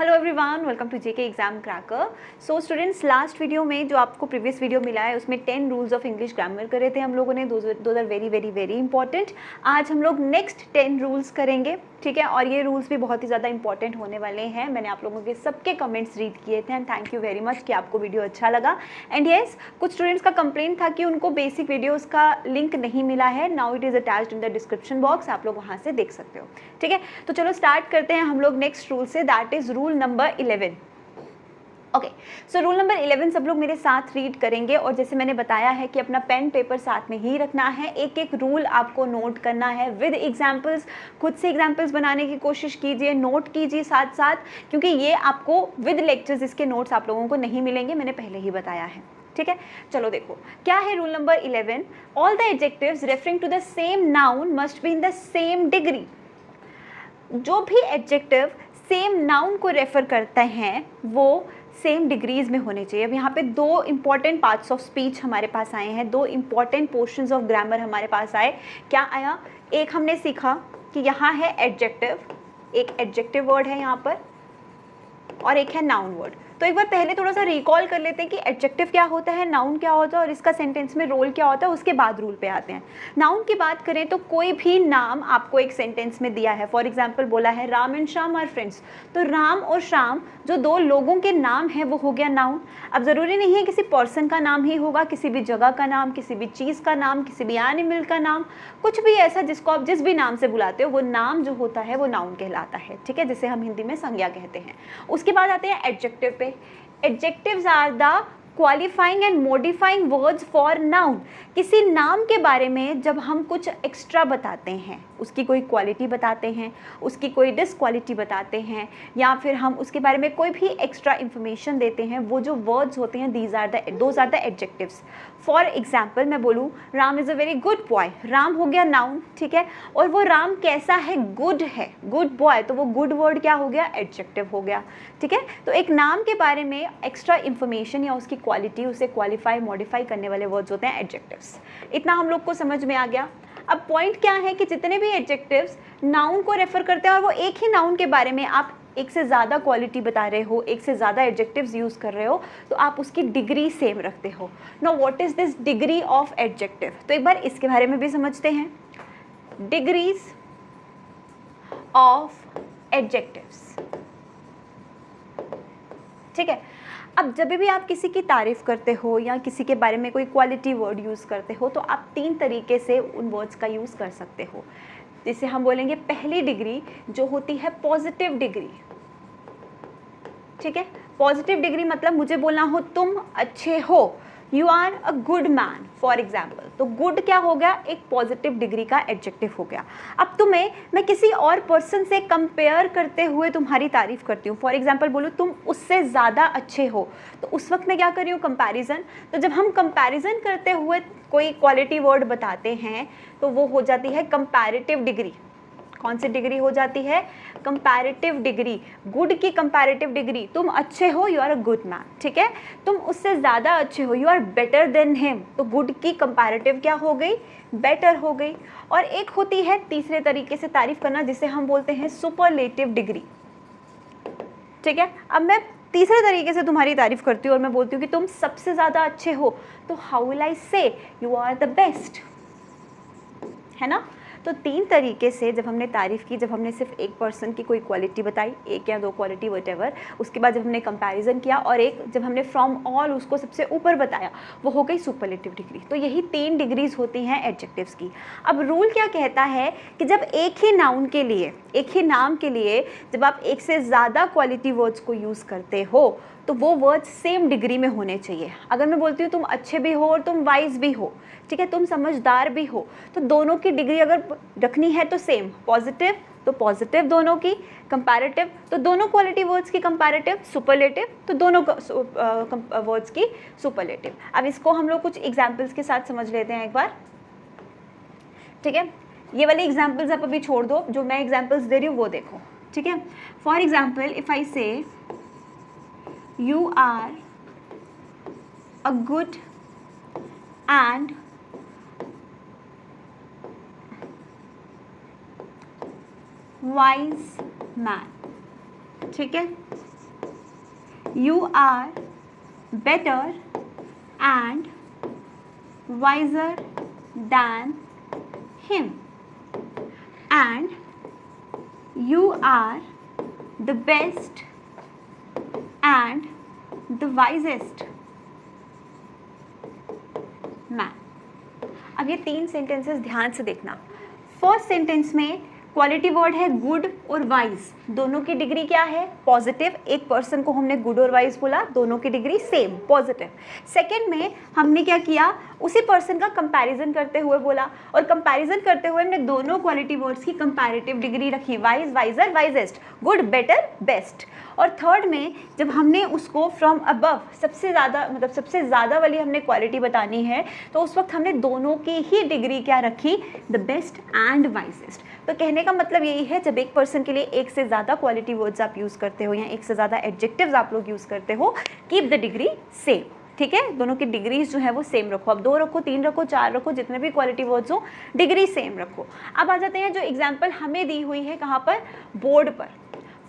Hello everyone, welcome to JK exam cracker. So students, last video में जो आपको previous video मिला है उसमें 10 रूल्स ऑफ इंग्लिश ग्रामर करे थे हम लोगों ने। दो are very very very important. आज हम लोग नेक्स्ट 10 रूल्स करेंगे, ठीक है। और ये रूल्स भी बहुत ही ज़्यादा इंपॉर्टेंट होने वाले हैं। मैंने आप लोगों के सबके कमेंट्स रीड किए थे and thank you very much कि आपको वीडियो अच्छा लगा। एंड येस, कुछ स्टूडेंट्स का कंप्लेंट था कि उनको बेसिक वीडियोज़ का लिंक नहीं मिला है। Now it is attached in the description box, आप लोग वहाँ से देख सकते हो, ठीक है। तो चलो स्टार्ट करते हैं हम लोग नेक्स्ट रूल से, that is rule number 11। Okay, so rule number 11 सब लोग मेरे साथ रीड करेंगे। और जैसे मैंने बताया है कि अपना पेन पेपर साथ में ही रखना है, एक एक रूल आपको नोट करना है विद एग्जाम्पल्स। खुद से एग्जाम्पल्स बनाने की कोशिश कीजिए, नोट कीजिए साथ साथ, क्योंकि ये आपको विद लेक्चर्स इसके नोट्स आप लोगों को नहीं मिलेंगे, मैंने पहले ही बताया है, ठीक है। चलो देखो क्या है rule number 11। All the adjectives referring to the same noun must be in the same degree. जो भी एडजेक्टिव सेम नाउन को रेफर करते हैं वो सेम डिग्रीज में होने चाहिए। अब यहाँ पे दो इंपॉर्टेंट पार्ट्स ऑफ स्पीच हमारे पास आए हैं, दो इंपॉर्टेंट पोर्शंस ऑफ ग्रामर हमारे पास आए। क्या आया? एक हमने सीखा कि यहाँ है एडजेक्टिव, एक एडजेक्टिव वर्ड है यहाँ पर और एक है नाउन वर्ड। तो एक बार पहले थोड़ा सा रिकॉल कर लेते हैं कि एडजेक्टिव क्या होता है, नाउन क्या होता है और इसका सेंटेंस में रोल क्या होता है, उसके बाद रूल पे आते हैं। नाउन की बात करें तो कोई भी नाम आपको एक सेंटेंस में दिया है, फॉर एग्जांपल बोला है Ram and Shyam are friends, तो राम और श्याम जो दो लोगों के नाम है वो हो गया नाउन। अब ज़रूरी नहीं है किसी पर्सन का नाम ही होगा, किसी भी जगह का नाम, किसी भी चीज़ का नाम, किसी भी एनिमल का नाम, कुछ भी ऐसा जिसको आप जिस भी नाम से बुलाते हो वो नाम जो होता है वो नाउन कहलाता है, ठीक है, जिसे हम हिंदी में संज्ञा कहते हैं। उसके बाद आते हैं एडजेक्टिव पे। Adjectives are the qualifying and modifying words for noun. किसी नाम के बारे में जब हम कुछ एक्स्ट्रा बताते हैं, उसकी कोई क्वालिटी बताते हैं, उसकी कोई डिसक्वालिटी बताते हैं, या फिर हम उसके बारे में कोई भी एक्स्ट्रा इन्फॉर्मेशन देते हैं, वो जो वर्ड्स होते हैं those are the adjectives. For example मैं बोलूँ Ram is a very good boy, Ram हो गया नाउन, ठीक है। और वो राम कैसा है? गुड है, गुड बॉय, तो वो गुड वर्ड क्या हो गया? एडजेक्टिव हो गया, ठीक है। तो एक नाम के बारे में एक्स्ट्रा इन्फॉर्मेशन या उसकी क्वालिटी, उसे क्वालिफाई मॉडिफाई करने वाले वर्ड्स होते हैं एडजेक्टिव्स। इतना हम लोग को समझ में आ गया। अब पॉइंट क्या है कि जितने भी एडजेक्टिव्स नाउन को रेफर करते हैं और वो एक ही नाउन के बारे में आप एक से ज़्यादा क्वालिटी बता रहे हो, एक से ज़्यादा एडजेक्टिव्स यूज़ कर रहे हो, तो आप उसकी डिग्री सेम रखते हो। Now what is this degree of adjective? तो एक बार इसके बारे में भी समझते हैं। डिग्रीज ऑफ एडजेक्टिव्स, ठीक है। अब जब भी आप किसी की तारीफ़ करते हो या किसी के बारे में कोई क्वालिटी वर्ड यूज़ करते हो तो आप 3 तरीके से उन वर्ड्स का यूज़ कर सकते हो। जिसे हम बोलेंगे पहली डिग्री जो होती है पॉजिटिव डिग्री, ठीक है। पॉजिटिव डिग्री मतलब मुझे बोलना हो तुम अच्छे हो, you are a good man for example, तो गुड क्या हो गया? एक पॉजिटिव डिग्री का एडजेक्टिव हो गया। अब तुम्हें मैं किसी और पर्सन से कंपेयर करते हुए तुम्हारी तारीफ करती हूँ, फॉर एग्जाम्पल बोलूँ तुम उससे ज़्यादा अच्छे हो, तो उस वक्त मैं क्या कर रही हूँ? कंपैरिजन। तो जब हम कंपैरिजन करते हुए कोई क्वालिटी वर्ड बताते हैं तो वो हो जाती है कंपैरेटिव डिग्री। कौन सी डिग्री हो जाती है? Comparative degree. गुड की कंपैरेटिव डिग्री, तुम अच्छे हो, you are a good man, ठीक है। तुम उससे ज़्यादा अच्छे हो, you are better than him, तो गुड की कंपैरेटिव क्या हो गई? बेटर हो गई। और एक होती है तीसरे तरीके से तारीफ करना जिसे हम बोलते हैं सुपरलेटिव डिग्री, ठीक है। अब मैं तीसरे तरीके से तुम्हारी तारीफ करती हूँ और मैं बोलती हूँ कि तुम सबसे ज़्यादा अच्छे हो, तो हाउ विल आई से? यू आर द बेस्ट, है ना। तो 3 तरीके से जब हमने तारीफ़ की, जब हमने सिर्फ एक पर्सन की कोई क्वालिटी बताई, एक या 2 क्वालिटी वटेवर, उसके बाद जब हमने कंपैरिजन किया, और एक जब हमने फ्रॉम ऑल उसको सबसे ऊपर बताया, वो हो गई सुपरलेटिव डिग्री। तो यही 3 डिग्रीज होती हैं एडजेक्टिव्स की। अब रूल क्या कहता है कि जब एक ही नाउन के लिए, एक ही नाम के लिए जब आप एक से ज़्यादा क्वालिटी वर्ड्स को यूज़ करते हो तो वो वर्ड्स सेम डिग्री में होने चाहिए। अगर मैं बोलती हूँ तुम अच्छे भी हो और तुम वाइज भी हो, ठीक है, तुम समझदार भी हो, तो दोनों की डिग्री अगर रखनी है तो सेम। पॉजिटिव तो पॉजिटिव दोनों की, कंपैरेटिव तो दोनों क्वालिटी वर्ड्स की कंपैरेटिव, सुपरलेटिव तो दोनों वर्ड्स की सुपरलेटिव। अब इसको हम लोग कुछ एग्जाम्पल्स के साथ समझ लेते हैं एक बार, ठीक है। ये वाले एग्जाम्पल्स आप अभी छोड़ दो, जो मैं एग्जाम्पल्स दे रही हूँ वो देखो, ठीक है। फॉर एग्जाम्पल इफ आई से you are a good and wise man, ठीक है। you are better and wiser than him, and you are the best and the wisest man. अब ये 3 सेंटेंसेस ध्यान से देखना। फर्स्ट सेंटेंस में क्वालिटी वर्ड है गुड और वाइज, दोनों की डिग्री क्या है? पॉजिटिव। एक पर्सन को हमने गुड और वाइज बोला, दोनों की डिग्री सेम, पॉजिटिव। सेकंड में हमने क्या किया? उसी पर्सन का कंपैरिजन करते हुए बोला, और कंपैरिजन करते हुए हमने दोनों क्वालिटी वर्ड्स की कंपैरेटिव डिग्री रखी, wise, wiser, wisest, good, better, best. और थर्ड में जब हमने उसको फ्रॉम अबव सबसे ज़्यादा, मतलब सबसे ज़्यादा वाली हमने क्वालिटी बतानी है, तो उस वक्त हमने दोनों की ही डिग्री क्या रखी? The best and wisest. तो कहने का मतलब यही है, जब एक पर्सन के लिए एक से ज़्यादा क्वालिटी वर्ड्स आप यूज़ करते हो या एक से ज़्यादा एडजेक्टिव्स आप लोग यूज़ करते हो, कीप द डिग्री सेम। ठीक है, दोनों की डिग्रीज जो है वो सेम रखो। अब 2 रखो, 3 रखो, 4 रखो, जितने भी क्वालिटी वर्ड्स हो डिग्री सेम रखो। अब आ जाते हैं जो एग्जाम्पल हमें दी हुई है, कहाँ पर? बोर्ड पर।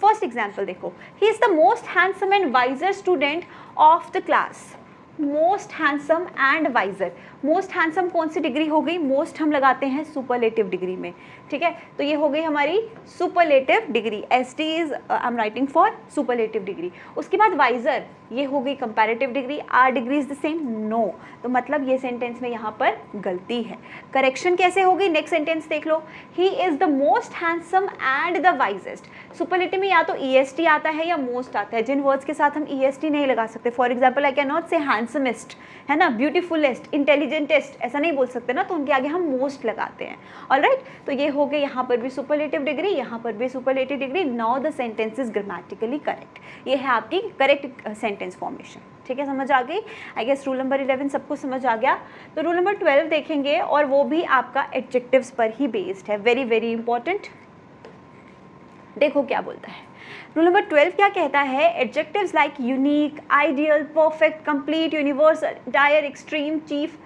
फर्स्ट एग्जाम्पल देखो, he is the most handsome and wiser student of the class. Most handsome and wiser, most handsome कौन सी डिग्री हो गई? मोस्ट हम लगाते हैं सुपरलेटिव डिग्री में। ठीक है, तो ये हो गई हमारी superlative degree, S T is I am writing for superlative degree. उसके बाद वाइजर, ये हो गई comparative degree. Our degree is the same? No. तो मतलब ये सेंटेंस में यहाँ पर गलती है। करेक्शन कैसे होगी? नेक्स्ट सेंटेंस देख लो, he is the most handsome and the wisest. Superlative में या तो ई एस टी आता है या मोस्ट आता है, जिन वर्ड्स के साथ हम ई एस टी नहीं लगा सकते। For example I can not से हैंडसमेस्ट, है ना, ब्यूटीफुलेस्ट, इंटेलिजेंटेस्ट, ऐसा नहीं बोल सकते ना, तो उनके आगे हम मोस्ट लगाते हैं। ऑलराइट, तो ये हो गए यहाँ पर भी सुपरलेटिव डिग्री, यहाँ पर भी superlative degree. Now the sentence is grammatically correct. ये है आपकी करेक्ट सेंटेंस फॉर्मेशन। ठीक है, समझ आ गई? आई गेस रूल नंबर 11 सबको समझ आ गया। तो रूल नंबर 12 देखेंगे, और वो भी आपका एडजेक्टिव्स पर ही बेस्ड है। Very very important. देखो क्या बोलता है रूल नंबर 12, क्या कहता है? Adjectives like unique, ideal, perfect, complete, universal, dire, extreme, chief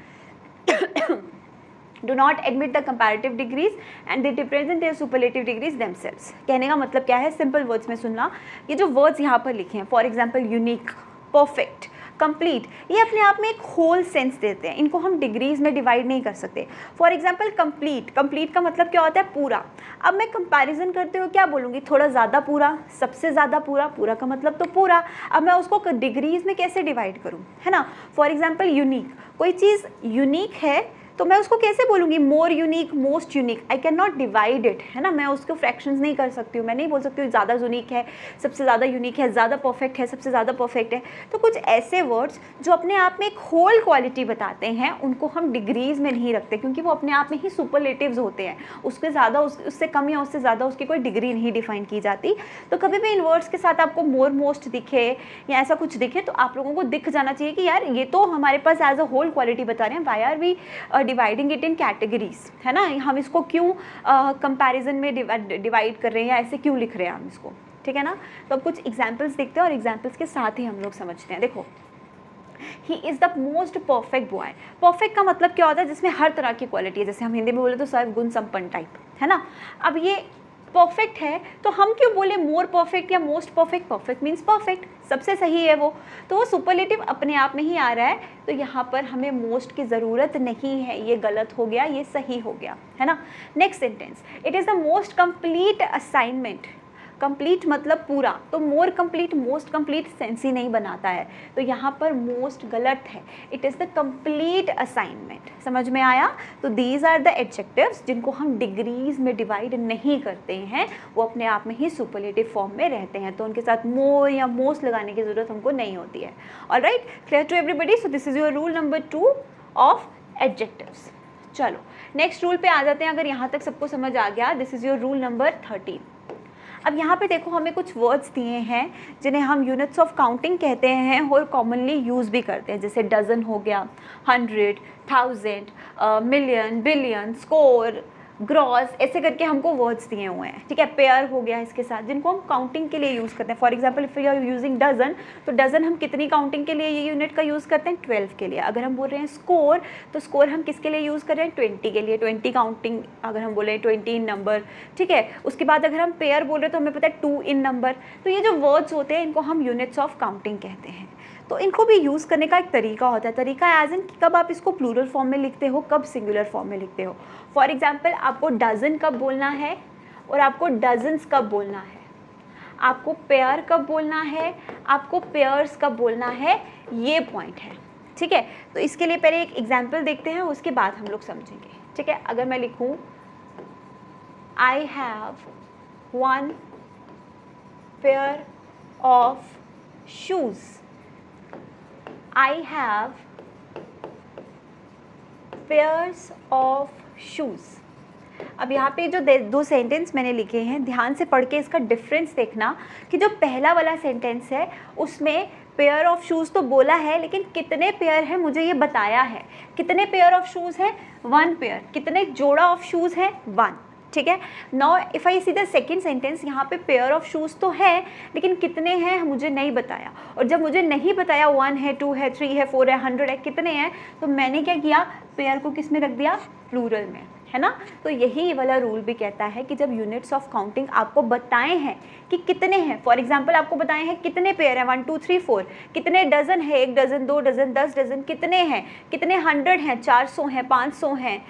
do not admit the comparative degrees and they represent their superlative degrees themselves। कहने का मतलब क्या है? सिंपल वर्ड्स में सुनना, ये जो वर्ड्स यहाँ पर लिखे हैं, for example unique, perfect, complete, ये अपने आप में एक होल सेंस देते हैं, इनको हम डिग्रीज में डिवाइड नहीं कर सकते। फॉर एग्जाम्पल कंप्लीट, कंप्लीट का मतलब क्या होता है? पूरा। अब मैं कंपैरिजन करते हुए क्या बोलूँगी? थोड़ा ज़्यादा पूरा, सबसे ज़्यादा पूरा, पूरा का मतलब तो पूरा। अब मैं उसको डिग्रीज में कैसे डिवाइड करूँ, है ना? फॉर एग्जाम्पल यूनिक, कोई चीज़ यूनिक है तो मैं उसको कैसे बोलूँगी? मोर unique, most unique. I can not divide it, है ना, मैं उसको फ्रैक्शंस नहीं कर सकती हूँ। मैं नहीं बोल सकती हूँ ज़्यादा यूनिक है, सबसे ज़्यादा यूनिक है, ज़्यादा परफेक्ट है, सबसे ज़्यादा परफेक्ट है। तो कुछ ऐसे वर्ड्स जो अपने आप में एक होल क्वालिटी बताते हैं, उनको हम डिग्रीज में नहीं रखते, क्योंकि वो अपने आप में ही सुपरलेटिव्स होते हैं। उसके ज़्यादा, उससे कम या उससे ज़्यादा उसकी कोई डिग्री नहीं डिफाइन की जाती। तो कभी भी इन वर्ड्स के साथ आपको मोर, मोस्ट दिखे या ऐसा कुछ दिखे, तो आप लोगों को दिख जाना चाहिए कि यार ये तो हमारे पास एज अ होल क्वालिटी बता रहे हैं। Why are we dividing it in categories, है ना? हम इसको क्यों कंपैरिजन में डिवाइड कर रहे हैं, या ऐसे क्यों लिख रहे हैं हम इसको? ठीक है ना? तो अब कुछ एग्जाम्पल्स देखते हैं और एग्जाम्पल्स के साथ ही हम लोग समझते हैं। देखो, he is the most perfect boy. Perfect का मतलब क्या होता है? जिसमें हर तरह की क्वालिटी है, जैसे हम हिंदी में बोले तो सर्वगुण संपन्न टाइप, है ना? अब ये परफेक्ट है तो हम क्यों बोले मोर परफेक्ट या most perfect? Perfect means perfect, सबसे सही है वो, तो वो सुपरलेटिव अपने आप में ही आ रहा है। तो यहाँ पर हमें मोस्ट की ज़रूरत नहीं है, ये गलत हो गया, ये सही हो गया, है ना? Next sentence, it is the most complete assignment. Complete मतलब पूरा, तो more complete, most complete sense ही नहीं बनाता है, तो यहाँ पर मोस्ट गलत है। It is the complete assignment. समझ में आया? तो दीज आर द एडजेक्टिव्स जिनको हम डिग्रीज में डिवाइड नहीं करते हैं, वो अपने आप में ही सुपरलेटिव फॉर्म में रहते हैं, तो उनके साथ मोर या मोस्ट लगाने की ज़रूरत हमको नहीं होती है। Alright, clear to everybody? So this is your rule number 2 of adjectives. चलो नेक्स्ट रूल पे आ जाते हैं। अगर यहाँ तक सबको समझ आ गया, this is your rule number 13। अब यहाँ पे देखो, हमें कुछ वर्ड्स दिए हैं जिन्हें हम यूनिट्स ऑफ काउंटिंग कहते हैं और कॉमनली यूज़ भी करते हैं, जैसे डजन हो गया, 100, 1000, मिलियन, बिलियन, स्कोर, ग्रॉस, ऐसे करके हमको वर्ड्स दिए हुए हैं, ठीक है। पेयर हो गया इसके साथ, जिनको हम काउंटिंग के लिए यूज़ करते हैं। For example if you are using dozen, तो डजन हम कितनी काउंटिंग के लिए ये यूनिट का यूज़ करते हैं, 12 के लिए। अगर हम बोल रहे हैं स्कोर, तो स्कोर हम किसके लिए यूज़ कर रहे हैं, 20 के लिए, 20 काउंटिंग। अगर हम बोले 20 इन नंबर, ठीक है। उसके बाद अगर हम पेयर बोल रहे हैं तो हमें पता है 2 इन नंबर। तो ये जो वर्ड्स होते हैं इनको हम यूनिट्स ऑफ काउंटिंग कहते हैं। तो इनको भी यूज़ करने का एक तरीका होता है। तरीका एज इन कब आप इसको प्लूरल फॉर्म में लिखते हो, कब सिंगुलर फॉर्म में लिखते हो। फॉर एग्जाम्पल आपको डजन कब बोलना है और आपको डजन्स कब बोलना है, आपको पेयर कब बोलना है, आपको पेयर्स कब बोलना है, ये पॉइंट है, ठीक है। तो इसके लिए पहले एक एग्जाम्पल देखते हैं, उसके बाद हम लोग समझेंगे, ठीक है। अगर मैं लिखूँ I have 1 pair of shoes, I have pairs of shoes। अब यहाँ पे जो दो सेंटेंस मैंने लिखे हैं, ध्यान से पढ़ के इसका डिफरेंस देखना कि जो पहला वाला सेंटेंस है उसमें पेयर ऑफ शूज़ तो बोला है, लेकिन कितने पेयर है मुझे ये बताया है। कितने पेयर ऑफ शूज़ है, 1 पेयर। कितने जोड़ा ऑफ शूज़ है, 1, ठीक है। Now if I see the second sentence, यहाँ पे पेयर ऑफ शूज़ तो है लेकिन कितने हैं मुझे नहीं बताया। और जब मुझे नहीं बताया 1 है, 2 है, 3 है, 4 है, 100 है, कितने हैं, तो मैंने क्या किया, पेयर को किस में रख दिया, प्लूरल में, है ना। तो यही वाला रूल भी कहता है कि जब यूनिट्स ऑफ काउंटिंग आपको बताए हैं कि कितने हैं, फॉर एग्जांपल आपको बताए हैं कितने पेयर हैं, 1 2 3 4, कितने डजन है, 1 डजन, 2 डजन, 10 डजन, कितने हैं, कितने 100 हैं, 400 हैं, 500 हैं,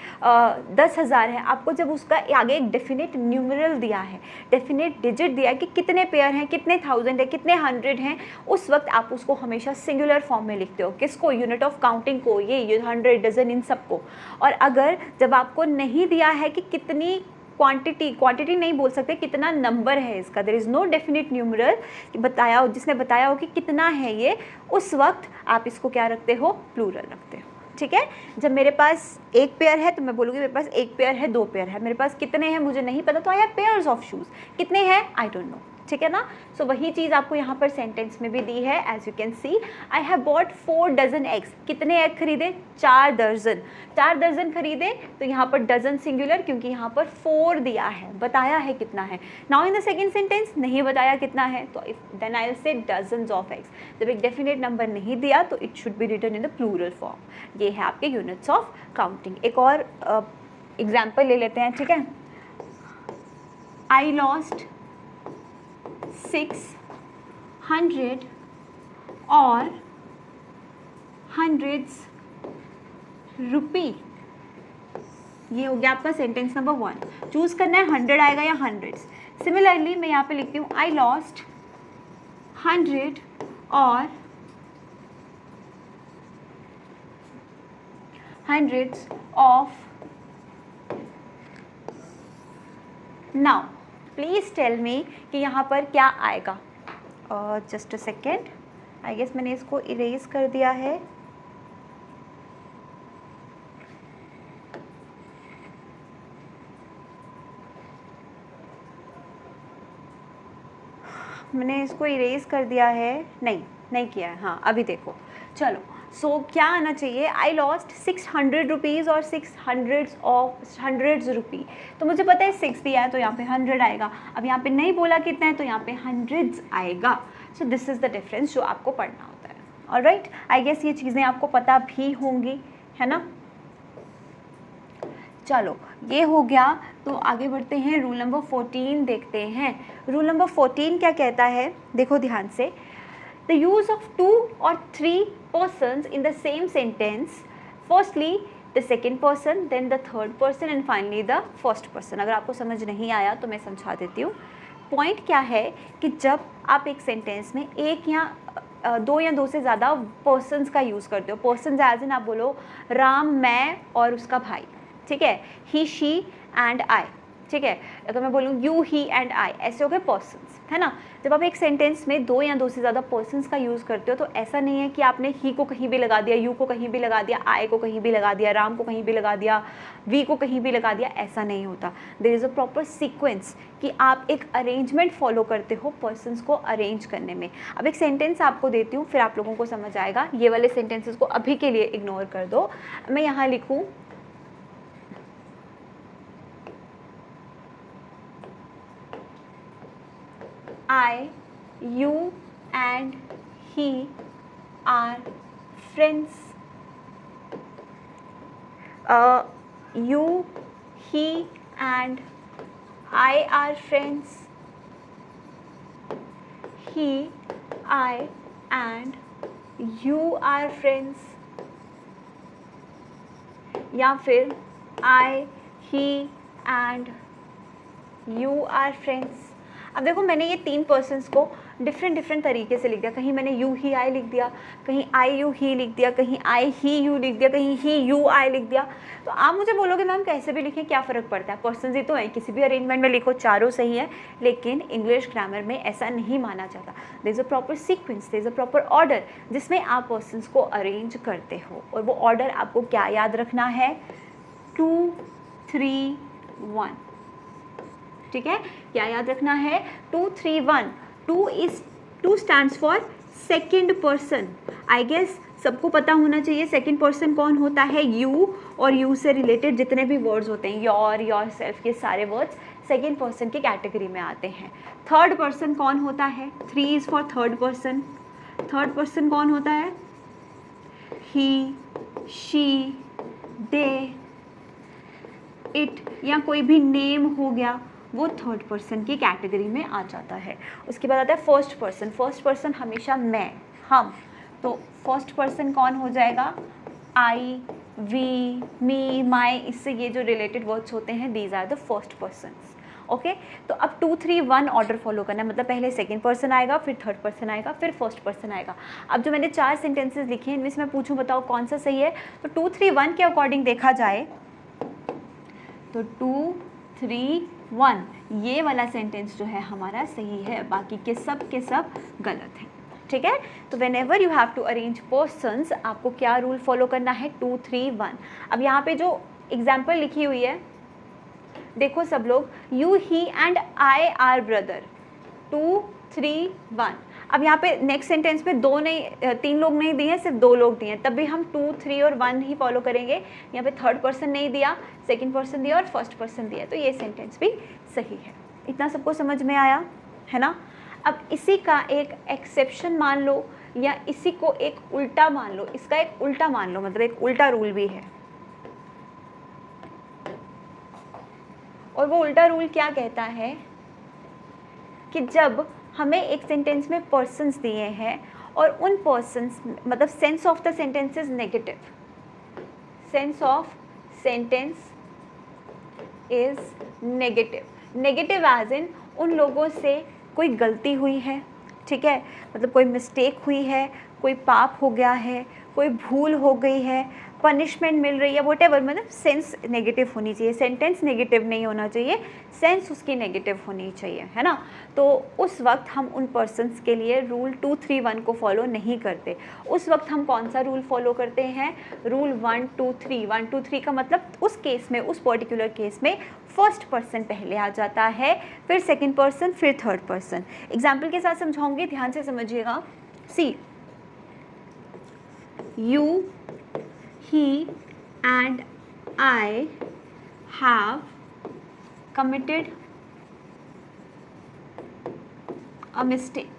10,000 है। आपको जब उसका आगे एक डेफिनेट न्यूमरल दिया है, डेफिनेट डिजिट दिया है कि कितने पेयर हैं, कितने 1000 है, कितने 100 हैं, उस वक्त आप उसको हमेशा सिंगुलर फॉर्म में लिखते हो। किसको, यूनिट ऑफ काउंटिंग को, ये 100 डजन इन सबको। और अगर जब आपको नहीं दिया है कि कितनी क्वांटिटी नहीं बोल सकते, कितना नंबर है इसका, there is no definite numeral बताया हो, जिसने बताया हो कि कितना है ये, उस वक्त आप इसको क्या रखते हो, प्लूरल रखते हो, ठीक है। जब मेरे पास एक पेयर है तो मैं बोलूँगी मेरे पास एक पेयर है, 2 पेयर है। मेरे पास कितने हैं मुझे नहीं पता, तो I have pairs of shoes. कितने हैं, आई डोंट नो, ठीक है ना। सो वही चीज़ आपको यहाँ पर सेंटेंस में भी दी है। As you can see, I have bought 4 dozen eggs. कितने एग खरीदे, 4 दर्जन। 4 दर्जन खरीदे, तो यहाँ पर डजन सिंगुलर, क्योंकि यहाँ पर 4 दिया है, बताया है कितना है। Now in the second sentence नहीं बताया कितना है, तो then I will say dozens of eggs. जब एक डेफिनेट नंबर नहीं दिया तो it should be written in the plural form. ये है आपके यूनिट्स ऑफ काउंटिंग। एक और एग्जाम्पल ले लेते हैं, ठीक है। आई लॉस्ट 600 और हंड्रेड्स रुपी। ये हो गया आपका सेंटेंस नंबर 1। चूज करना है 100 आएगा या हंड्रेड्स। सिमिलरली मैं यहाँ पे लिखती हूँ आई लॉस्ट 100 और hundreds of. Now please tell me कि यहाँ पर क्या आएगा। Just a second, I guess मैंने इसको इरेज कर दिया है। मैंने इसको इरेज कर दिया है, नहीं किया है, हाँ अभी देखो। चलो सो क्या आना चाहिए, आई लॉस्ट 600 रुपीज़ और 600 रुपी। तो मुझे पता है 6 दिया है तो यहाँ पे 100 आएगा। अब यहाँ पे नहीं बोला कितना है तो यहाँ पे हंड्रेड्स आएगा। सो दिस इज़ द डिफरेंस जो आपको पढ़ना होता है। ऑलराइट, आई गेस ये चीज़ें आपको पता भी होंगी, है ना। चलो ये हो गया, तो आगे बढ़ते हैं, रूल नंबर 14 देखते हैं। रूल नंबर 14 क्या कहता है, देखो ध्यान से। The use of 2 or 3 persons in the same sentence, firstly the second person, then the third person and finally the first person। अगर आपको समझ नहीं आया तो मैं समझा देती हूँ। पॉइंट क्या है कि जब आप एक सेंटेंस में एक या 2 या 2 से ज़्यादा पर्सन्स का यूज़ करते हो, पर्सन्स एज इन आप बोलो राम, मैं और उसका भाई, ठीक है, ही, शी एंड आई, ठीक है। अगर मैं बोलूँ यू, ही एंड आई, ऐसे हो गए पर्सन्स, है ना। जब आप एक सेंटेंस में 2 या 2 से ज़्यादा पर्सन्स का यूज़ करते हो तो ऐसा नहीं है कि आपने ही को कहीं भी लगा दिया, यू को कहीं भी लगा दिया, आई को कहीं भी लगा दिया, राम को कहीं भी लगा दिया, वी को कहीं भी लगा दिया, ऐसा नहीं होता। There is a proper sequence कि आप एक अरेंजमेंट फॉलो करते हो पर्सन्स को अरेंज करने में। अब एक सेंटेंस आपको देती हूँ, फिर आप लोगों को समझ आएगा। ये वाले सेंटेंसेस को अभी के लिए इग्नोर कर दो। मैं यहाँ लिखूँ I, you and he are friends. You, he and I are friends. He, I and you are friends. या फिर I, he and you are friends. अब देखो मैंने ये 3 पर्सन्स को डिफरेंट तरीके से लिख दिया. कहीं मैंने यू ही आई लिख दिया, कहीं आई यू ही लिख दिया, कहीं आई ही यू लिख दिया, कहीं ही यू आई लिख दिया. तो आप मुझे बोलोगे मैम कैसे भी लिखें क्या फ़र्क पड़ता है, पर्सन्स ही तो है, किसी भी अरेंजमेंट में लिखो चारों सही है. लेकिन इंग्लिश ग्रामर में ऐसा नहीं माना जाता. There is a proper sequence, there is a proper order जिसमें आप पर्सन्स को अरेंज करते हो. और वो ऑर्डर आपको क्या याद रखना है, 2 3 1. ठीक है, क्या याद रखना है, 2 3 1. 2 stands for second person. I guess सबको पता होना चाहिए सेकेंड पर्सन कौन होता है, यू. और यू से रिलेटेड जितने भी वर्ड्स होते हैं, योर, योर सेल्फ, ये सारे वर्ड्स सेकेंड पर्सन की कैटेगरी में आते हैं. थर्ड पर्सन कौन होता है, 3 is for third person. Third person कौन होता है, ही, शी, दे, इट या कोई भी नेम हो गया, वो थर्ड पर्सन की कैटेगरी में आ जाता है. उसके बाद आता है फर्स्ट पर्सन. फर्स्ट पर्सन हमेशा मैं, हम. तो फर्स्ट पर्सन कौन हो जाएगा, आई, वी, मी, माई. इससे ये जो रिलेटेड वर्ड्स होते हैं, these are the first persons. Okay, तो अब 2 3 1 ऑर्डर फॉलो करना है. मतलब पहले सेकेंड पर्सन आएगा, फिर थर्ड पर्सन आएगा, फिर फर्स्ट पर्सन आएगा. अब जो मैंने 4 सेंटेंसेस लिखे हैं इनमें से मैं पूछूं बताओ कौन सा सही है. तो 2 3 1 के अकॉर्डिंग देखा जाए तो 2 3 1 ये वाला सेंटेंस जो है हमारा सही है, बाकी के सब गलत हैं. ठीक है, तो whenever you have to arrange persons आपको क्या रूल फॉलो करना है, 2 3 1. अब यहाँ पे जो एग्जाम्पल लिखी हुई है देखो सब लोग, you he and I R brother, 2 3 1. अब यहाँ पे नेक्स्ट सेंटेंस में 3 लोग नहीं दिए, सिर्फ 2 लोग दिए, तब भी हम 2 3 और 1 ही फॉलो करेंगे. यहाँ पे थर्ड पर्सन नहीं दिया, सेकंड पर्सन दिया और फर्स्ट पर्सन दिया, तो ये सेंटेंस भी सही है. इतना सबको समझ में आया है ना. अब इसी का एक एक्सेप्शन मान लो या इसी को एक उल्टा मान लो, इसका एक उल्टा मान लो, मतलब एक उल्टा रूल भी है. और वो उल्टा रूल क्या कहता है कि जब हमें एक सेंटेंस में पर्सन्स दिए हैं और उन पर्सन्स मतलब sense of the sentence is negative, sense of sentence is negative. Negative as in उन लोगों से कोई गलती हुई है, ठीक है, मतलब कोई मिस्टेक हुई है, कोई पाप हो गया है, कोई भूल हो गई है, पनिशमेंट मिल रही है, वट एवर, मतलब सेंस नेगेटिव होनी चाहिए. सेंटेंस नेगेटिव नहीं होना चाहिए, सेंस उसकी नेगेटिव होनी चाहिए, है ना. तो उस वक्त हम उन पर्सन्स के लिए रूल 2 3 1 को फॉलो नहीं करते. उस वक्त हम कौन सा रूल फॉलो करते हैं, रूल 1 2 3. 1 2 3 का मतलब उस केस में, उस पर्टिकुलर केस में फर्स्ट पर्सन पहले आ जाता है, फिर सेकेंड पर्सन, फिर थर्ड पर्सन. एग्जाम्पल के साथ समझाऊंगी, ध्यान से समझिएगा. सी, you, he and I have committed a mistake.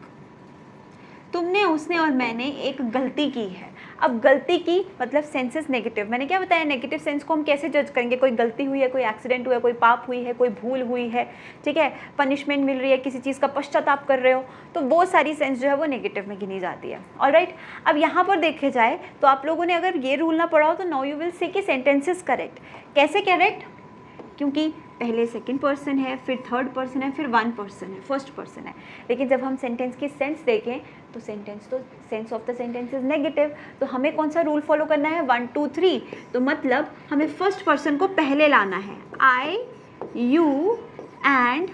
तुमने, उसने और मैंने एक गलती की है. अब गलती की मतलब सेंसेस नेगेटिव. मैंने क्या बताया, नेगेटिव सेंस को हम कैसे जज करेंगे, कोई गलती हुई है, कोई एक्सीडेंट हुआ है, कोई पाप हुई है, कोई भूल हुई है, ठीक है, पनिशमेंट मिल रही है, किसी चीज़ का पश्चाताप कर रहे हो, तो वो सारी सेंस जो है वो नेगेटिव में गिनी जाती है. ऑलराइट, अब यहाँ पर देखे जाए तो आप लोगों ने अगर ये रूल ना पढ़ा हो तो नाउ यू विल से कि सेंटेंसेस करेक्ट. कैसे करेक्ट, क्योंकि पहले सेकंड पर्सन है, फिर थर्ड पर्सन है, फिर 1 पर्सन है, फर्स्ट पर्सन है. लेकिन जब हम सेंटेंस की सेंस देखें तो sense of the sentence is negative. तो हमें कौन सा रूल फॉलो करना है, 1 2 3. तो मतलब हमें फर्स्ट पर्सन को पहले लाना है. I, you and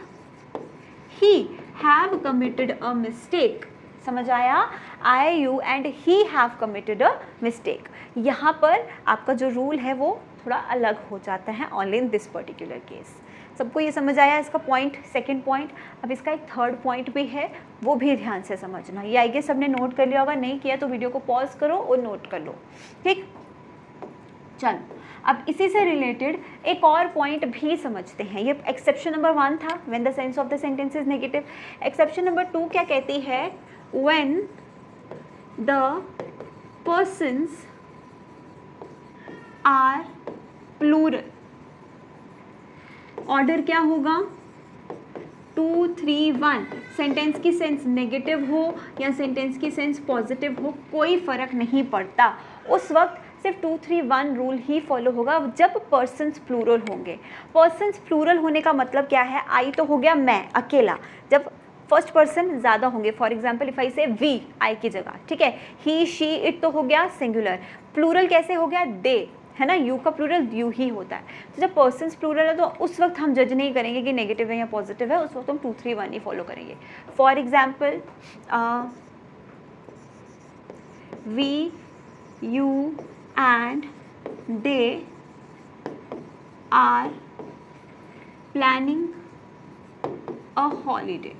he have committed a mistake. समझ आया, I, you and he have committed a mistake. यहाँ पर आपका जो रूल है वो थोड़ा अलग हो जाता है, only in this particular case. सबको ये समझ आया इसका पॉइंट, सेकंड पॉइंट. अब इसका एक थर्ड पॉइंट भी है, वो भी ध्यान से समझना. ये आई गेस सबने नोट कर लिया होगा, नहीं किया तो वीडियो को पॉज करो और नोट कर लो. ठीक, चलो अब इसी से रिलेटेड एक और पॉइंट भी समझते हैं। ये एक्सेप्शन नंबर 1 था, when the sense of the sentence is negative. Exception number 2 क्या कहती है, when the persons are plural. Order क्या होगा, 2, 3, 1। सेंटेंस की सेंस नेगेटिव हो या सेंटेंस की सेंस पॉजिटिव हो, कोई फर्क नहीं पड़ता, उस वक्त सिर्फ 2, 3, 1 रूल ही फॉलो होगा जब पर्सन्स प्लूरल होंगे। पर्सन्स प्लूरल होने का मतलब क्या है, आई तो हो गया मैं अकेला, जब फर्स्ट पर्सन ज़्यादा होंगे, फॉर एग्जाम्पल इफ आई से वी, आई की जगह, ठीक है, ही, शी, इट तो हो गया सिंगुलर। प्लूरल कैसे हो गया, दे, है ना, यू का प्लूरल यू ही होता है। तो जब पर्सन्स प्लूरल है तो उस वक्त हम जज नहीं करेंगे कि नेगेटिव है या पॉजिटिव है, उस वक्त हम 2, 3, 1 ही फॉलो करेंगे। For example we, you and they are planning a holiday,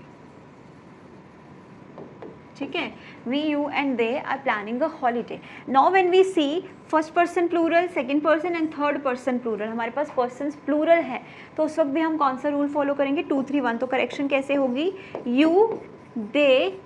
ठीक है, we, you and they are planning a holiday. Now when we see first person plural, second person and third person plural, हमारे पास persons plural है, तो उस वक्त भी हम कौन सा रूल फॉलो करेंगे, 2, 3, 1। तो करेक्शन कैसे होगी, you, they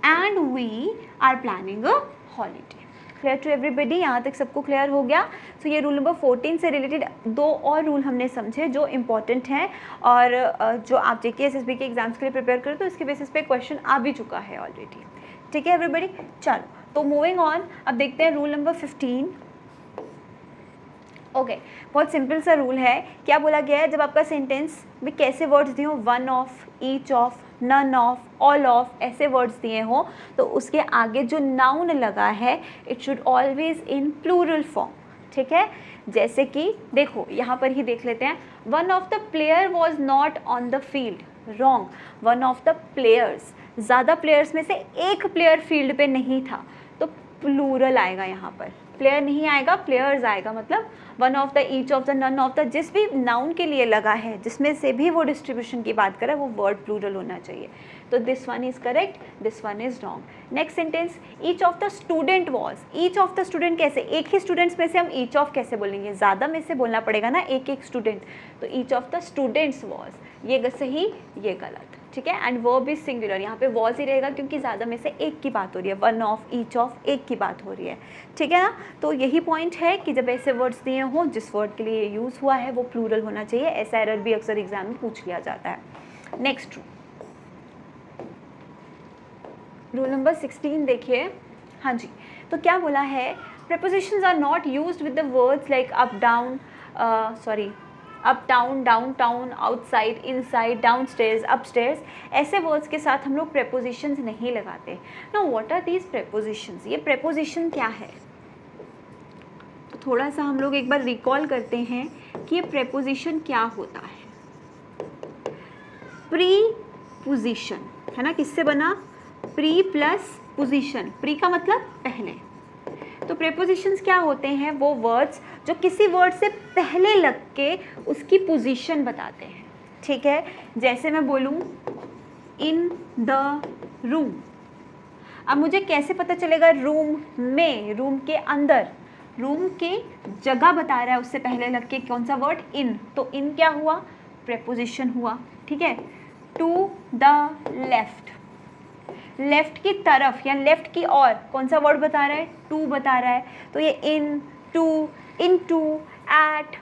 and we are planning a holiday. Clear to everybody, यहाँ तक सबको क्लियर हो गया। तो ये रूल नंबर 14 से रिलेटेड 2 और रूल हमने समझे जो इम्पॉर्टेंट हैं और जो आप जेके एसएसबी के एग्जाम्स के लिए प्रिपेयर करो तो इसके बेसिस पे क्वेश्चन आ भी चुका है ऑलरेडी, ठीक है एवरीबडी। चलो तो मूविंग ऑन, अब देखते हैं रूल नंबर 15। ओके, बहुत सिंपल सा रूल है। क्या बोला गया है, जब आपका सेंटेंस में कैसे वर्ड्स दिए हो, one of, each of, none of, all of, ऐसे वर्ड्स दिए हो, तो उसके आगे जो नाउन लगा है it should always in plural form, ठीक है। जैसे कि देखो यहाँ पर ही देख लेते हैं, one of the player was not on the field, wrong, one of the players, ज़्यादा प्लेयर्स में से एक प्लेयर फील्ड पे नहीं था, तो प्लूरल आएगा यहाँ पर, प्लेयर नहीं आएगा, प्लेयर्स आएगा। मतलब one of the, each of the, none of the, जिस भी नाउन के लिए लगा है, जिसमें से भी वो डिस्ट्रीब्यूशन की बात करे, वो वर्ड प्लूरल होना चाहिए। तो this one is correct, this one is wrong. Next sentence, each of the student was, each of the student कैसे, एक ही स्टूडेंट्स में से हम ईच ऑफ कैसे बोलेंगे, ज़्यादा में से बोलना पड़ेगा ना, एक एक स्टूडेंट, तो each of the students was, ये सही ये गलत, ठीक है। एंड वर्ब इज सिंगुलर, यहाँ पे वॉज ही रहेगा क्योंकि ज़्यादा में से एक की बात हो रही है, वन ऑफ, ईच ऑफ, एक की बात हो रही है, ठीक है ना। तो यही पॉइंट है कि जब ऐसे वर्ड्स दिए हों जिस वर्ड के लिए यूज़ हुआ है वो प्लूरल होना चाहिए, ऐसा एरर भी अक्सर एग्जाम में पूछ लिया जाता है। नेक्स्ट रूल नंबर 16 देखिए, हाँ जी, तो क्या बोला है, prepositions are not used with the words like up down, up down, downtown, outside, inside, downstairs, upstairs, ऐसे वर्ड्स के साथ हम लोग प्रेपोजिशंस नहीं लगाते। Now what are these prepositions, ये प्रेपोजिशन क्या है, तो थोड़ा सा हम लोग एक बार रिकॉल करते हैं कि ये प्रेपोजिशन क्या होता है। प्रीपोजिशन है ना, किससे बना, प्री प्लस पोजिशन, प्री का मतलब पहले, तो प्रेपोजिशंस क्या होते हैं, वो वर्ड्स जो किसी वर्ड से पहले लग के उसकी पोजीशन बताते हैं, ठीक है। जैसे मैं बोलूँ इन द रूम, अब मुझे कैसे पता चलेगा रूम में, रूम के अंदर, रूम के जगह बता रहा है उससे पहले लग के कौन सा वर्ड, इन, तो इन क्या हुआ, प्रेपोजिशन हुआ, ठीक है। टू द लेफ्ट, लेफ्ट की तरफ या लेफ्ट की ओर कौन सा वर्ड बता रहा है, टू बता रहा है, तो ये in, to, into, at,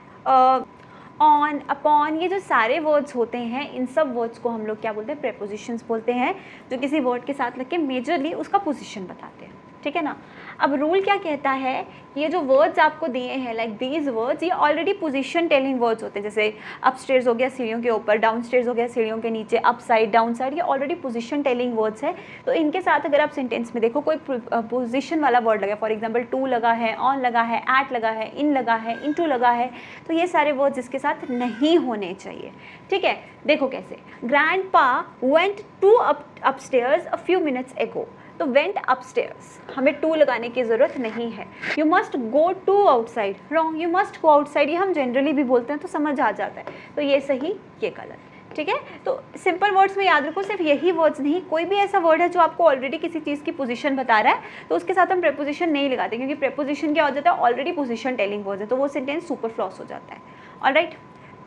on, upon, ये जो सारे वर्ड्स होते हैं इन सब वर्ड्स को हम लोग क्या बोलते हैं, प्रेपोजिशंस बोलते हैं, जो किसी वर्ड के साथ लग के मेजरली उसका पोजीशन बताते हैं, ठीक है ना। अब रूल क्या कहता है, ये जो वर्ड्स आपको दिए हैं लाइक दीज वर्ड्स, ये ऑलरेडी पोजीशन टेलिंग वर्ड्स होते हैं, जैसे अपस्टेयर्स हो गया सीढ़ियों के ऊपर, डाउनस्टेयर्स हो गया सीढ़ियों के नीचे, अप साइड, डाउन साइड, ये ऑलरेडी पोजीशन टेलिंग वर्ड्स है। तो इनके साथ अगर आप सेंटेंस में देखो कोई पोजीशन वाला वर्ड लगा, फॉर एग्जाम्पल टू लगा है, ऑन लगा है, एट लगा है, इन लगा है, इनटू लगा है, तो ये सारे वर्ड्स इसके साथ नहीं होने चाहिए, ठीक है। देखो कैसे, grandpa went to upstairs a few minutes ago, तो वेंट अपस्टेयर्स, हमें टू लगाने की ज़रूरत नहीं है। You must go to outside, wrong, you must go outside, ये हम जनरली भी बोलते हैं तो समझ आ जाता है, तो ये सही ये गलत, ठीक है। तो सिंपल वर्ड्स में याद रखो, सिर्फ यही वर्ड्स नहीं, कोई भी ऐसा वर्ड है जो आपको ऑलरेडी किसी चीज़ की पोजीशन बता रहा है तो उसके साथ हम प्रेपोजिशन नहीं लगाते, क्योंकि प्रेपोजिशन क्या हो जाता है, ऑलरेडी पोजीशन टेलिंग वर्ड है, तो वो सेंटेंस सुपरफ्लूअस हो जाता है। ऑलराइट,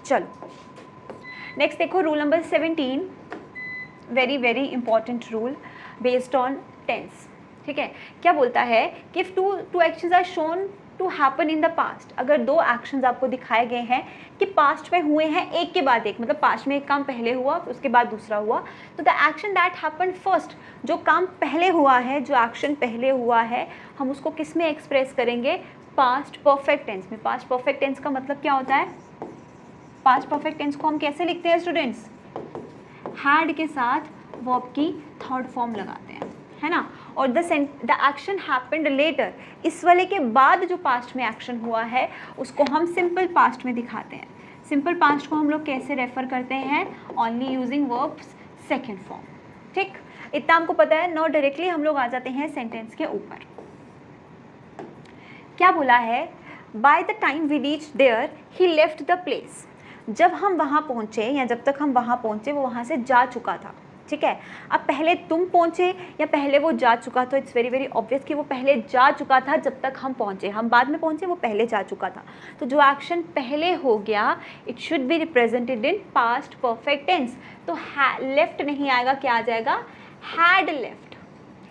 चलो नेक्स्ट देखो rule number 17, very very important rule based on tense. ठीक है, क्या बोलता है कि if two actions are shown to happen in the past, अगर दो एक्शंस आपको दिखाए गए हैं कि पास्ट में हुए हैं एक के बाद एक, मतलब पास्ट में एक काम पहले हुआ उसके बाद दूसरा हुआ, तो the action that happen first, जो काम पहले हुआ है, जो एक्शन पहले हुआ है, हम उसको किस में एक्सप्रेस करेंगे, पास्ट परफेक्ट टेंस में। पास्ट परफेक्ट टेंस का मतलब क्या होता है, पास्ट परफेक्ट टेंस को हम कैसे लिखते हैं स्टूडेंट्स, हैड के साथ वर्ब की थर्ड फॉर्म लगाते हैं, है ना। और द एक्शन हैपेंड लेटर, इस वाले के बाद जो पास्ट में एक्शन हुआ है उसको हम सिंपल पास्ट में दिखाते हैं। सिंपल पास्ट को हम लोग कैसे रेफर करते हैं, only using verbs second form. ठीक, इतना हमको पता है। नाउ डायरेक्टली हम लोग आ जाते हैं सेंटेंस के ऊपर। क्या बोला है, by the time we reach there he left the place, जब हम वहाँ पहुँचे या जब तक हम वहाँ पहुँचे वो वहाँ से जा चुका था। ठीक है, अब पहले तुम पहुँचे या पहले वो जा चुका था, इट्स वेरी वेरी ऑब्वियस कि वो पहले जा चुका था जब तक हम पहुँचे, हम बाद में पहुँचे, वो पहले जा चुका था। तो जो एक्शन पहले हो गया it should be represented in past perfect tense. तो लेफ्ट नहीं आएगा, क्या आ जाएगा, हैड लेफ्ट,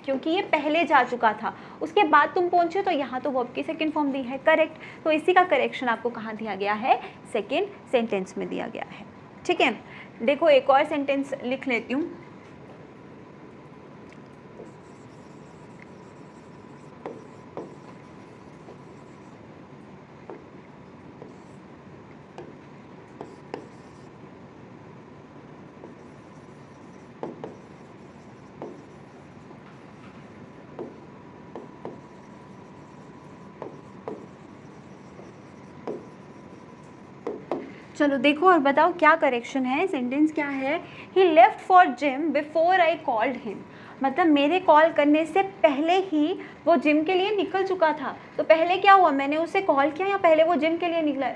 क्योंकि ये पहले जा चुका था, उसके बाद तुम पहुँचे तो यहाँ तो वर्ब की सेकेंड फॉर्म दी है, करेक्ट। तो इसी का करेक्शन आपको कहाँ दिया गया है, सेकेंड सेंटेंस में दिया गया है। ठीक है, देखो एक और सेंटेंस लिख लेती हूँ। चलो देखो और बताओ क्या करेक्शन है, सेंटेंस क्या है, he left for gym before I called him, मतलब मेरे कॉल करने से पहले ही वो जिम के लिए निकल चुका था। तो पहले क्या हुआ, मैंने उसे कॉल किया या पहले वो जिम के लिए निकला,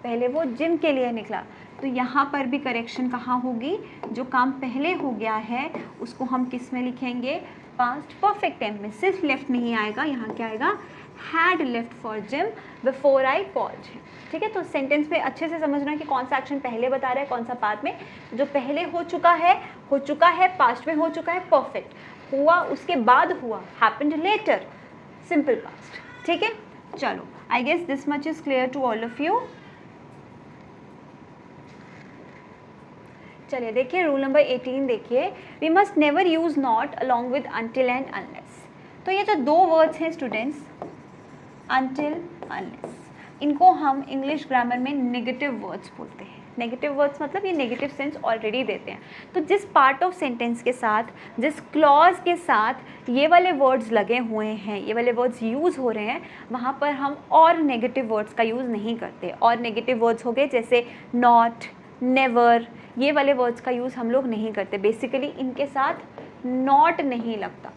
पहले वो जिम के लिए निकला। तो यहाँ पर भी करेक्शन कहाँ होगी, जो काम पहले हो गया है उसको हम किस में लिखेंगे, पास्ट परफेक्ट टेंस में। सिर्फ लेफ्ट नहीं आएगा, यहाँ क्या आएगा, had left for gym before I called him. ठीक है, तो सेंटेंस में अच्छे से समझना कि कौन सा एक्शन पहले बता रहा है कौन सा बाद में। जो पहले हो चुका है, पास्ट में हो चुका है, परफेक्ट हुआ उसके बाद हुआ, हैपेंड लेटर, सिंपल पास्ट। ठीक है, चलो I guess this much is clear to all of you. चलिए देखिए रूल नंबर 18 देखिए, we must never use not along with until and unless. तो ये जो दो वर्ड्स हैं स्टूडेंट्स, अनटिल अनलेस, इनको हम इंग्लिश ग्रामर में नेगेटिव वर्ड्स बोलते हैं। नेगेटिव वर्ड्स मतलब ये नेगेटिव सेंस ऑलरेडी देते हैं। तो जिस पार्ट ऑफ सेंटेंस के साथ, जिस क्लॉज के साथ ये वाले वर्ड्स लगे हुए हैं, ये वाले वर्ड्स यूज़ हो रहे हैं, वहाँ पर हम और नेगेटिव वर्ड्स का यूज़ नहीं करते। और नेगेटिव वर्ड्स हो गए जैसे नॉट, नेवर, ये वाले वर्ड्स का यूज़ हम लोग नहीं करते। बेसिकली इनके साथ नॉट नहीं लगता।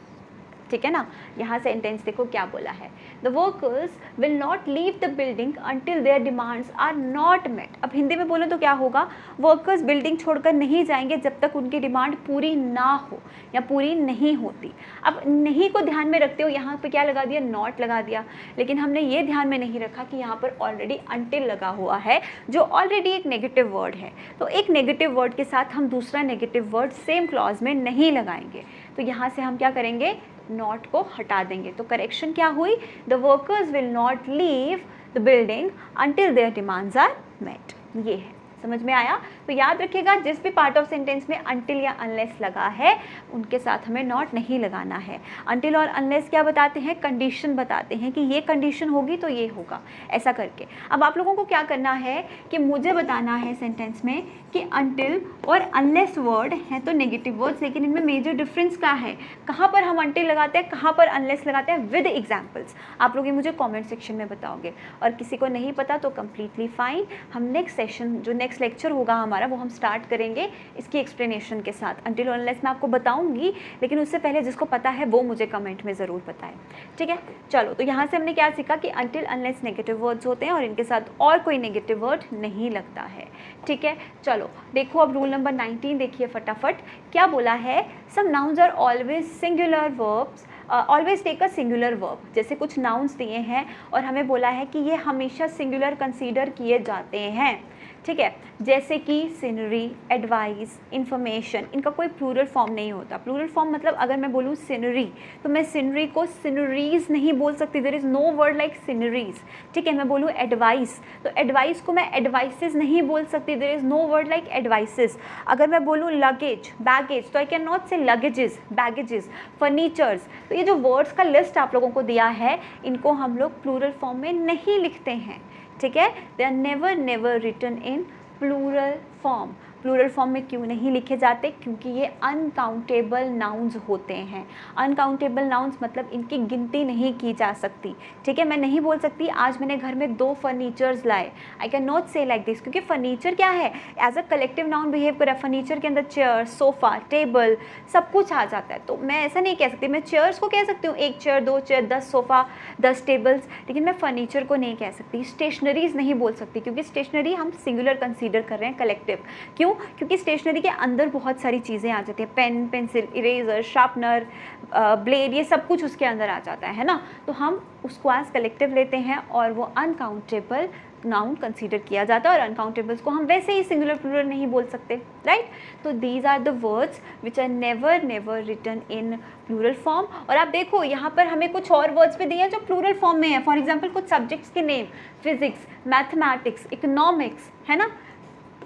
ठीक है ना, यहाँ सेंटेंस देखो क्या बोला है, the workers will not leave the building until their demands are not met. अब हिंदी में बोलो तो क्या होगा, वर्कर्स बिल्डिंग छोड़कर नहीं जाएंगे जब तक उनकी डिमांड पूरी ना हो या पूरी नहीं होती। अब नहीं को ध्यान में रखते हो यहाँ पे क्या लगा दिया, नॉट लगा दिया, लेकिन हमने ये ध्यान में नहीं रखा कि यहाँ पर ऑलरेडी अंटिल लगा हुआ है जो ऑलरेडी एक नेगेटिव वर्ड है। तो एक नेगेटिव वर्ड के साथ हम दूसरा नेगेटिव वर्ड सेम क्लॉज में नहीं लगाएंगे। तो यहाँ से हम क्या करेंगे, नॉट को हटा देंगे। तो करेक्शन क्या हुई, the workers will not leave the building until their demands are met. ये है, समझ में आया। तो याद रखिएगा जिस भी पार्ट ऑफ सेंटेंस में अंटिल या अनलेस लगा है उनके साथ हमें नॉट नहीं लगाना है। अंटिल और अनलेस क्या बताते हैं, कंडीशन बताते हैं कि ये कंडीशन होगी तो ये होगा, ऐसा करके। अब आप लोगों को क्या करना है कि मुझे बताना है सेंटेंस में कि अंटिल और अनलेस वर्ड हैं तो नेगेटिव वर्ड्स, लेकिन इनमें मेजर डिफरेंस क्या है, कहाँ पर हम अंटिल लगाते हैं, कहाँ पर अनलेस लगाते हैं, विद एग्जाम्पल्स। आप लोग ये मुझे कॉमेंट सेक्शन में बताओगे, और किसी को नहीं पता तो कम्प्लीटली फाइन। हम नेक्स्ट सेशन जो नेक्स्ट नेक्स्ट लेक्चर होगा हमारा वो हम स्टार्ट करेंगे इसकी एक्सप्लेनेशन के साथ। अनटिल अनलेस मैं आपको बताऊंगी, लेकिन उससे पहले जिसको पता है वो मुझे कमेंट में ज़रूर बताएं, ठीक है। चलो, तो यहाँ से हमने क्या सीखा कि अनटिल अनलेस नेगेटिव वर्ड्स होते हैं और इनके साथ और कोई नेगेटिव वर्ड नहीं लगता है, ठीक है। चलो देखो अब रूल नंबर 19 देखिए फटाफट क्या बोला है। Some nouns are always singular verbs, always take a singular verb. जैसे कुछ नाउन्स दिए हैं और हमें बोला है कि ये हमेशा सिंगुलर कंसीडर किए जाते हैं, ठीक है। जैसे कि सीनरी, एडवाइस, इन्फॉर्मेशन, इनका कोई प्लूरल फॉर्म नहीं होता। प्लूरल फॉर्म मतलब अगर मैं बोलूँ सीनरी तो मैं सीनरी को सीनरीज नहीं बोल सकती, there is no word like sceneries, ठीक है। मैं बोलूँ एडवाइस तो एडवाइस को मैं एडवाइसेस नहीं बोल सकती, there is no word like advices. अगर मैं बोलूँ लगेज, बैगेज तो I can not say luggages, baggages, furnitures. तो ये जो वर्ड्स का लिस्ट आप लोगों को दिया है इनको हम लोग प्लूरल फॉर्म में नहीं लिखते हैं, ठीक है। They are never written in plural form. Plural form में क्यों नहीं लिखे जाते? क्योंकि ये अनकाउंटेबल नाउन्स होते हैं। अनकाउंटेबल नाउन्स मतलब इनकी गिनती नहीं की जा सकती, ठीक है। मैं नहीं बोल सकती आज मैंने घर में 2 फर्नीचर्स लाए, I can not say like this, क्योंकि फर्नीचर क्या है, as a collective noun behave कर रहा है। फर्नीचर के अंदर चेयर, सोफ़ा, टेबल सब कुछ आ जाता है। तो मैं ऐसा नहीं कह सकती, मैं चेयर्स को कह सकती हूँ 1 चेयर, 2 चेयर, 10 सोफ़ा, 10 टेबल्स, लेकिन मैं फर्नीचर को नहीं कह सकती। स्टेशनरीज नहीं बोल सकती क्योंकि स्टेशनरी हम सिंगुलर कंसीडर कर रहे हैं, कलेक्टिव। क्यों? क्योंकि स्टेशनरी के अंदर बहुत सारी चीज़ें आ जाती हैं, pen, pencil, eraser, sharpener, blade, ये सब कुछ उसके अंदर आ जाता है ना। तो हम उसको एज कलेक्टिव लेते हैं और वो अनकाउंटेबल नाउन कंसीडर किया जाता है और अनकाउंटेबल्स को हम वैसे ही सिंगुलर प्लूरल नहीं बोल सकते, राइट। तो these are the words which are never written in plural form. और आप देखो यहाँ पर हमें कुछ और वर्ड्स भी दिए हैं जो प्लूरल फॉर्म में है। फॉर एग्जाम्पल कुछ सब्जेक्ट्स के नेम, फिजिक्स, मैथमेटिक्स, इकोनॉमिक्स, है ना,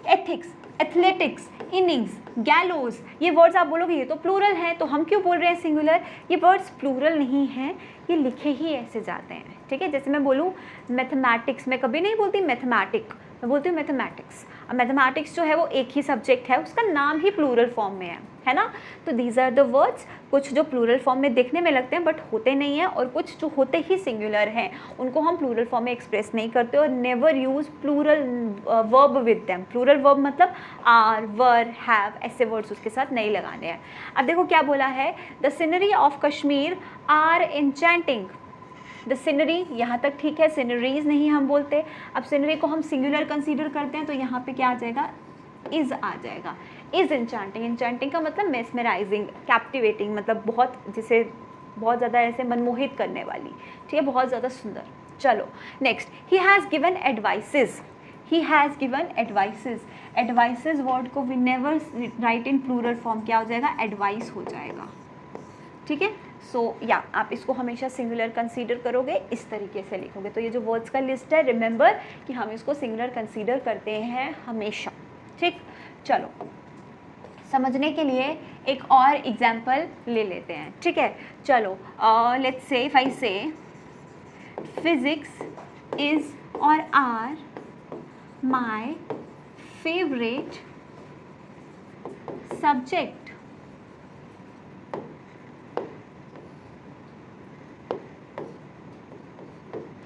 एथिक्स, एथलेटिक्स, इनिंग्स, गैलोज, ये वर्ड्स आप बोलोगे ये तो प्लूरल है, तो हम क्यों बोल रहे हैं सिंगुलर? ये वर्ड्स प्लूरल नहीं हैं, ये लिखे ही ऐसे जाते हैं, ठीक है। जैसे मैं बोलूँ मैथमेटिक्स, मैं कभी नहीं बोलती मैथमेटिक, मैं बोलती हूँ मैथमेटिक्स। अब मैथमेटिक्स जो है वो एक ही सब्जेक्ट है, उसका नाम ही प्लूरल फॉर्म में है ना। तो दीज आर द वर्ड्स, कुछ जो प्लूरल फॉर्म में देखने में लगते हैं बट होते नहीं हैं, और कुछ जो होते ही सिंगुलर हैं उनको हम प्लूरल फॉर्म में एक्सप्रेस नहीं करते। और never use plural verb with them. Plural verb मतलब आर, वर, हैव, ऐसे वर्ड्स उसके साथ नहीं लगाने हैं। अब देखो क्या बोला है, the scenery of Kashmir are enchanting. The scenery यहाँ तक ठीक है, सीनरीज नहीं हम बोलते। अब सीनरी को हम सिंगुलर कंसीडर करते हैं तो यहाँ पे क्या आ जाएगा, इज़ आ जाएगा। Is enchanting. एन्चेंटिंग का मतलब मेस्मराइजिंग, कैप्टिवेटिंग, मतलब बहुत, जिसे बहुत ज़्यादा ऐसे मनमोहित करने वाली, ठीक है, बहुत ज़्यादा सुंदर। चलो next, he has given advices. He has given advices. Advices word को we never write in plural form, क्या हो जाएगा, एडवाइस हो जाएगा, ठीक है। सो या आप इसको हमेशा सिंगुलर कंसीडर करोगे, इस तरीके से लिखोगे। तो ये जो वर्ड्स का लिस्ट है, रिमेंबर कि हम इसको सिंगुलर कंसीडर करते हैं हमेशा, ठीक। चलो समझने के लिए एक और एग्जाम्पल ले लेते हैं, ठीक है। चलो लेट्स से इफ आई से फिजिक्स इज और आर माय फेवरेट सब्जेक्ट।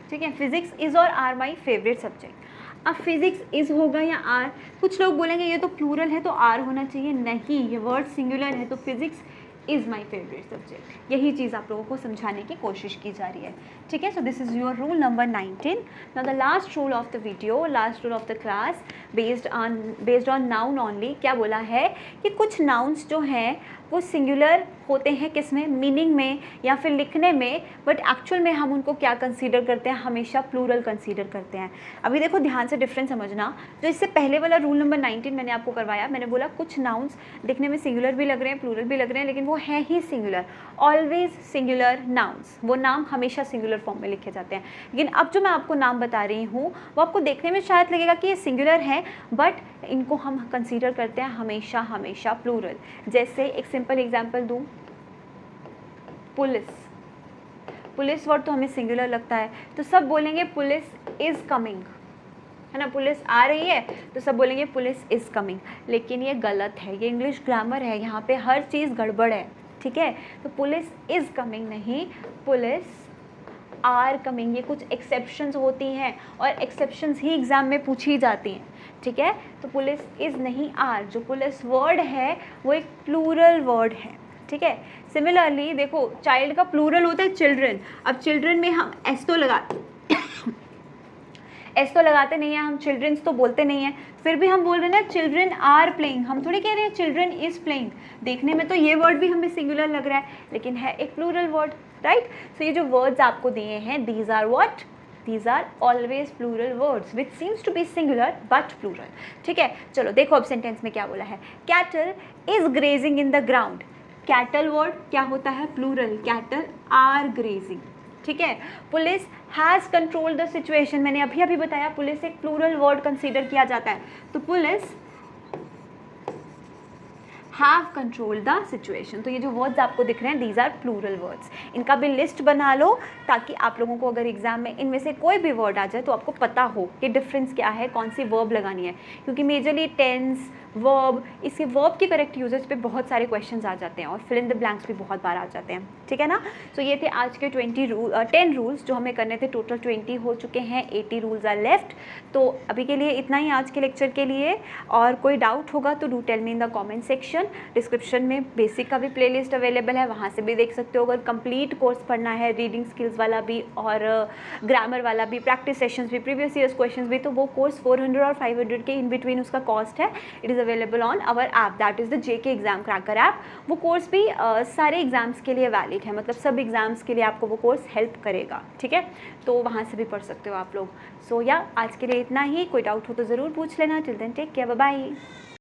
ठीक है, फिजिक्स इज और आर माय फेवरेट सब्जेक्ट। अब फिजिक्स इज होगा या आर, कुछ लोग बोलेंगे ये तो प्लूरल है तो आर होना चाहिए, नहीं, ये वर्ड सिंगुलर है तो physics is my favourite subject. यही चीज़ आप लोगों को समझाने की कोशिश की जा रही है, ठीक है। सो this is your rule number 19। Now the last rule of the video, last rule of the class, based on noun only. क्या बोला है कि कुछ नाउन्स जो हैं वो सिंगुलर होते हैं, किस में, मीनिंग में या फिर लिखने में, बट एक्चुअल में हम उनको क्या कंसीडर करते हैं, हमेशा प्लूरल कंसीडर करते हैं। अभी देखो ध्यान से डिफरेंस समझना। जो इससे पहले वाला रूल नंबर 19 मैंने आपको करवाया, मैंने बोला कुछ नाउन्स दिखने में सिंगुलर भी लग रहे हैं, प्लूरल भी लग रहे हैं, लेकिन वो है ही सिंगुलर, ऑलवेज सिंगुलर नाउन्स, वो नाम हमेशा सिंगुलर फॉर्म में लिखे जाते हैं। लेकिन अब जो मैं आपको नाम बता रही हूँ वो आपको देखने में शायद लगेगा कि ये सिंगुलर है, बट इनको हम कंसीडर करते हैं हमेशा हमेशा प्लूरल। जैसे एक सिंपल एग्जांपल दूँ, पुलिस। पुलिस वर्ड तो हमें सिंगुलर लगता है तो सब बोलेंगे पुलिस इज़ कमिंग, है ना, पुलिस आ रही है तो सब बोलेंगे पुलिस इज़ कमिंग, लेकिन ये गलत है, ये इंग्लिश ग्रामर है, यहाँ पे हर चीज़ गड़बड़ है, ठीक है। तो पुलिस इज़ कमिंग नहीं, पुलिस आर कमिंग। ये कुछ एक्सेप्शंस होती हैं और एक्सेप्शंस ही एग्ज़ाम में पूछी जाती हैं, ठीक है, तो पुलिस इज़ नहीं आर, जो पुलिस वर्ड है वो एक प्लूरल वर्ड है, ठीक है। सिमिलरली देखो, चाइल्ड का प्लूरल होता है चिल्ड्रन। अब चिल्ड्रन में हम एस तो लगाते नहीं हैं, हम चिल्ड्रंस तो बोलते नहीं हैं, फिर भी हम बोल रहे हैं ना चिल्ड्रन आर प्लेइंग, हम थोड़ी कह रहे हैं चिल्ड्रन इज़ प्लेइंग। देखने में तो ये वर्ड भी हमें सिंगुलर लग रहा है, लेकिन है एक प्लूरल वर्ड, राइट। सो ये जो वर्ड्स आपको दिए हैं, these are what, these are always plural words which seems to be singular but plural, ठीक है। चलो देखो अब सेंटेंस में क्या बोला है, cattle is grazing in the ground। cattle word क्या होता है, प्लूरल, cattle are grazing, ठीक है। Police has control the situation, मैंने अभी बताया पुलिस एक प्लूरल वर्ड कंसीडर किया जाता है, तो police have control the situation. तो ये जो वर्ड्स आपको दिख रहे हैं, दीज आर प्लूरल वर्ड्स। इनका भी लिस्ट बना लो ताकि आप लोगों को अगर एग्जाम में इनमें से कोई भी वर्ड आ जाए तो आपको पता हो कि डिफरेंस क्या है, कौन सी वर्ब लगानी है, क्योंकि मेजरली टेंस, वर्ब, इसके वर्ब के करेक्ट यूजेस पे बहुत सारे क्वेश्चंस आ जाते हैं और फिल इन द ब्लैंक्स भी बहुत बार आ जाते हैं, ठीक है ना। तो ये थे आज के 10 रूल्स जो हमें करने थे, टोटल 20 हो चुके हैं, 80 रूल्स आर लेफ्ट। तो अभी के लिए इतना ही आज के लेक्चर के लिए, और कोई डाउट होगा तो do tell me in the comment section. Description में बेसिक का भी प्लेलिस्ट अवेलेबल है, वहाँ से भी देख सकते हो। अगर कंप्लीट कोर्स पढ़ना है, रीडिंग स्किल्स वाला भी और ग्रामर वाला भी, प्रैक्टिस सेशंस भी, प्रीवियस ईयर्स क्वेश्चंस भी, तो वो कोर्स 400 और 500 के इन बिटवीन उसका कॉस्ट है। It is available on our app, that is the JK exam cracker app. वो कोर्स भी सारे एग्जाम्स के लिए वैलिड है, मतलब सब एग्जाम्स के लिए आपको वो कोर्स हेल्प करेगा, ठीक है। तो वहाँ से भी पढ़ सकते हो आप लोग। सो या आज के लिए इतना ही, कोई डाउट हो तो ज़रूर पूछ लेना। Till then take care, bye bye.